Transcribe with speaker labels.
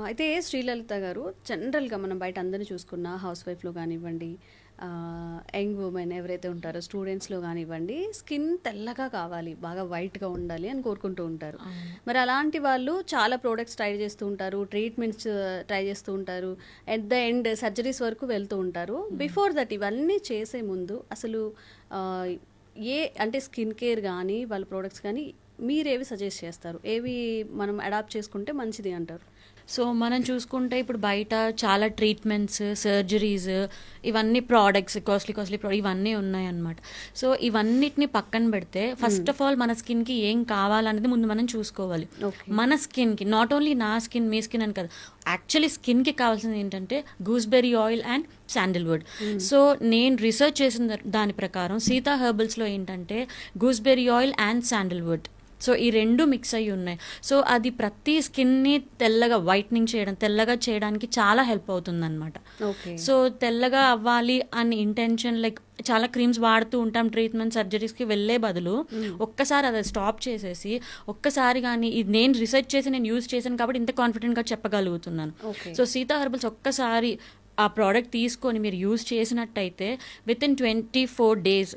Speaker 1: అయితే శ్రీలలిత గారు జనరల్‌గా మనం బయట అందరిని చూసుకున్నా హౌస్ వైఫ్‌లో గానివ్వండి, యంగ్ వుమెన్ ఎవరైతే ఉంటారో స్టూడెంట్స్‌లో గానివ్వండి, స్కిన్ తెల్లగా కావాలి, బాగా వైట్‌గా ఉండాలి అని కోరుకుంటూ ఉంటారు.
Speaker 2: అవును.
Speaker 1: మరి అలాంటి వాళ్ళు చాలా ప్రొడక్ట్స్ ట్రై చేస్తూ ఉంటారు. ట్రీట్మెంట్స్ ట్రై చేస్తూ ఉంటారు. ఎట్ ద ఎండ్ సర్జరీస్ వరకు వెళ్తూ ఉంటారు. బిఫోర్ దట్ ఇవన్నీ చేసే ముందు అసలు ఆహ్, అంటే స్కిన్ కేర్ గానీ, వాళ్ళ ప్రొడక్ట్స్ గానీ మీరేవి సజెస్ట్ చేస్తారు? ఏవి మనం అడాప్ట్ చేసుకుంటే మంచిది అంటారు?
Speaker 2: సో మనం చూసుకుంటే ఇప్పుడు బయట చాలా ట్రీట్మెంట్స్, సర్జరీస్, ఇవన్నీ ప్రోడక్ట్స్, కాస్ట్లీ ఇవన్నీ ఉన్నాయన్నమాట. సో ఇవన్నిటిని పక్కన పెడితే ఫస్ట్ ఆఫ్ ఆల్ మన స్కిన్కి ఏం కావాలనేది ముందు మనం చూసుకోవాలి.
Speaker 1: ఓకే.
Speaker 2: మన స్కిన్కి నాట్ ఓన్లీ నా స్కిన్, మీ స్కిన్ అని కదా, యాక్చువల్లీ స్కిన్కి కావాల్సింది ఏంటంటే gooseberry oil and Sandalwood. So నేను రీసెర్చ్ చేసిన దాని ప్రకారం సీతా హెర్బల్స్లో ఏంటంటే gooseberry oil and Sandalwood, so ఈ రెండు మిక్స్ అయ్యి ఉన్నాయి. సో అది ప్రతి స్కిన్ని తెల్లగా వైట్నింగ్ చేయడం, తెల్లగా చేయడానికి చాలా హెల్ప్ అవుతుంది అనమాట.
Speaker 1: ఓకే.
Speaker 2: సో తెల్లగా అవ్వాలి అని ఇంటెన్షన్, లైక్ చాలా క్రీమ్స్ వాడుతూ ఉంటాం ట్రీట్మెంట్ సర్జరీస్కి వెళ్ళే బదులు ఒక్కసారి అది స్టాప్ చేసేసి ఒక్కసారి కానీ ఇది నేను రీసెర్చ్ చేసి నేను యూజ్ చేశాను కాబట్టి ఇంత కాన్ఫిడెంట్గా చెప్పగలుగుతున్నాను.
Speaker 1: ఓకే.
Speaker 2: సో సీతా హెర్బల్స్ ఒక్కసారి ఆ ప్రోడక్ట్ తీసుకొని మీరు యూజ్ చేసినట్టయితే విత్ ఇన్ 24 days